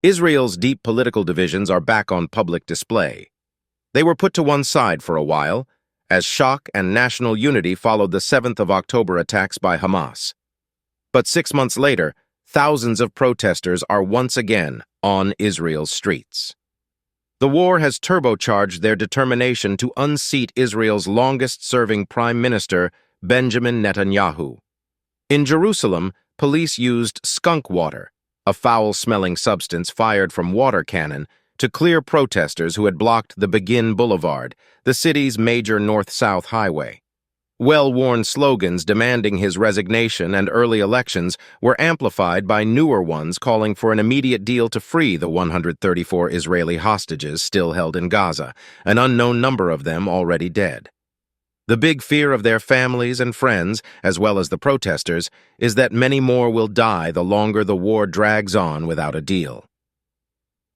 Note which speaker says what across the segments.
Speaker 1: Israel's deep political divisions are back on public display. They were put to one side for a while, as shock and national unity followed the 7th of October attacks by Hamas. But 6 months later, thousands of protesters are once again on Israel's streets. The war has turbocharged their determination to unseat Israel's longest-serving Prime Minister, Benjamin Netanyahu. In Jerusalem, police used skunk water, a foul-smelling substance fired from water cannon, to clear protesters who had blocked the Begin Boulevard, the city's major north-south highway. Well-worn slogans demanding his resignation and early elections were amplified by newer ones calling for an immediate deal to free the 134 Israeli hostages still held in Gaza, an unknown number of them already dead. The big fear of their families and friends, as well as the protesters, is that many more will die the longer the war drags on without a deal.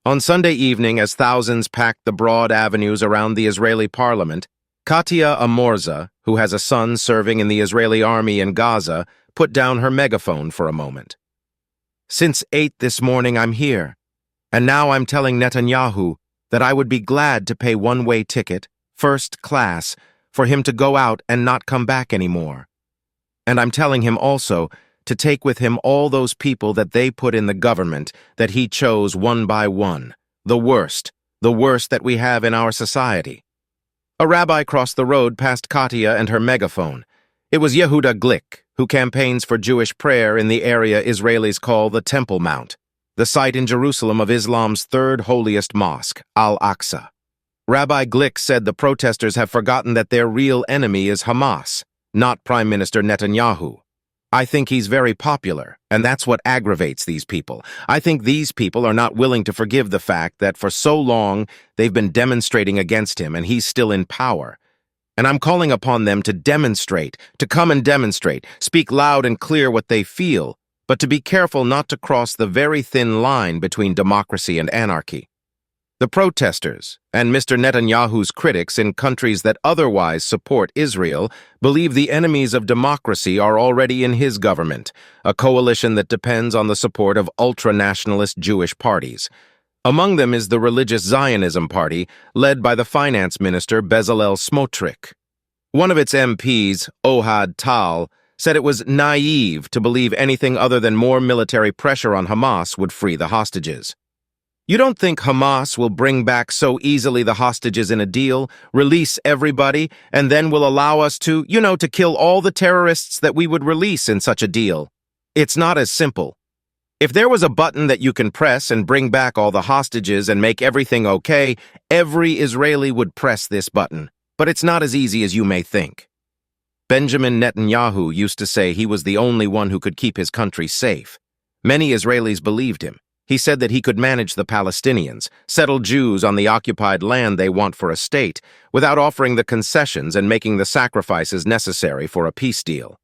Speaker 1: On Sunday evening, as thousands packed the broad avenues around the Israeli parliament, Katia Amorza, who has a son serving in the Israeli army in Gaza, put down her megaphone for a moment. "Since 8 this morning I'm here, and now I'm telling Netanyahu that I would be glad to pay one-way ticket, first class, for him to go out and not come back anymore. And I'm telling him also to take with him all those people that they put in the government that he chose one by one, the worst that we have in our society." A rabbi crossed the road past Katia and her megaphone. It was Yehuda Glick, who campaigns for Jewish prayer in the area Israelis call the Temple Mount, the site in Jerusalem of Islam's third holiest mosque, Al-Aqsa. Rabbi Glick said the protesters have forgotten that their real enemy is Hamas, not Prime Minister Netanyahu. "I think he's very popular, and that's what aggravates these people. I think these people are not willing to forgive the fact that for so long they've been demonstrating against him and he's still in power. And I'm calling upon them to demonstrate, to come and demonstrate, speak loud and clear what they feel, but to be careful not to cross the very thin line between democracy and anarchy." The protesters, and Mr. Netanyahu's critics in countries that otherwise support Israel, believe the enemies of democracy are already in his government, a coalition that depends on the support of ultra-nationalist Jewish parties. Among them is the religious Zionism party, led by the finance minister Bezalel Smotrich. One of its MPs, Ohad Tal, said it was naive to believe anything other than more military pressure on Hamas would free the hostages. "You don't think Hamas will bring back so easily the hostages in a deal, release everybody, and then will allow us to kill all the terrorists that we would release in such a deal? It's not as simple. If there was a button that you can press and bring back all the hostages and make everything okay, every Israeli would press this button. But it's not as easy as you may think." Benjamin Netanyahu used to say he was the only one who could keep his country safe. Many Israelis believed him. He said that he could manage the Palestinians, settle Jews on the occupied land they want for a state, without offering the concessions and making the sacrifices necessary for a peace deal.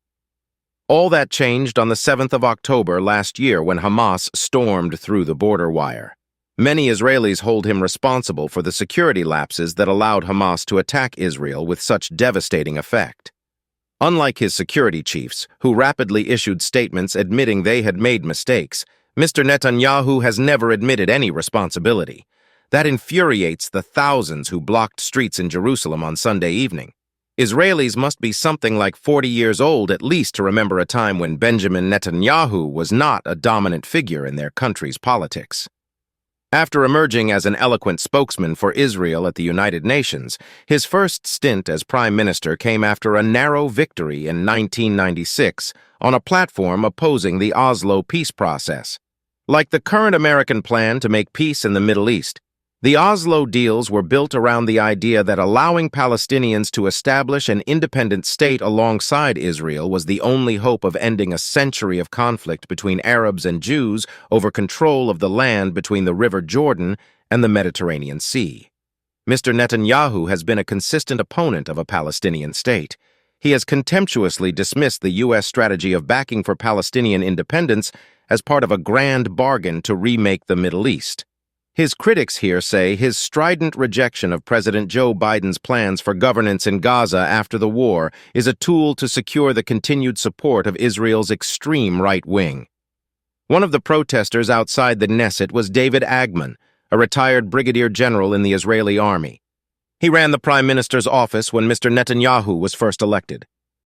Speaker 1: All that changed on the 7th of October last year when Hamas stormed through the border wire. Many Israelis hold him responsible for the security lapses that allowed Hamas to attack Israel with such devastating effect. Unlike his security chiefs, who rapidly issued statements admitting they had made mistakes, Mr. Netanyahu has never admitted any responsibility. That infuriates the thousands who blocked streets in Jerusalem on Sunday evening. Israelis must be something like 40 years old at least to remember a time when Benjamin Netanyahu was not a dominant figure in their country's politics. After emerging as an eloquent spokesman for Israel at the United Nations, his first stint as prime minister came after a narrow victory in 1996 on a platform opposing the Oslo peace process. Like the current American plan to make peace in the Middle East, the Oslo deals were built around the idea that allowing Palestinians to establish an independent state alongside Israel was the only hope of ending a century of conflict between Arabs and Jews over control of the land between the River Jordan and the Mediterranean Sea. Mr. Netanyahu has been a consistent opponent of a Palestinian state. He has contemptuously dismissed the U.S. strategy of backing for Palestinian independence as part of a grand bargain to remake the Middle East. His critics here say his strident rejection of President Joe Biden's plans for governance in Gaza after the war is a tool to secure the continued support of Israel's extreme right wing. One of the protesters outside the Knesset was David Agman, a retired brigadier general in the Israeli army. He ran the Prime Minister's office when Mr. Netanyahu was first elected.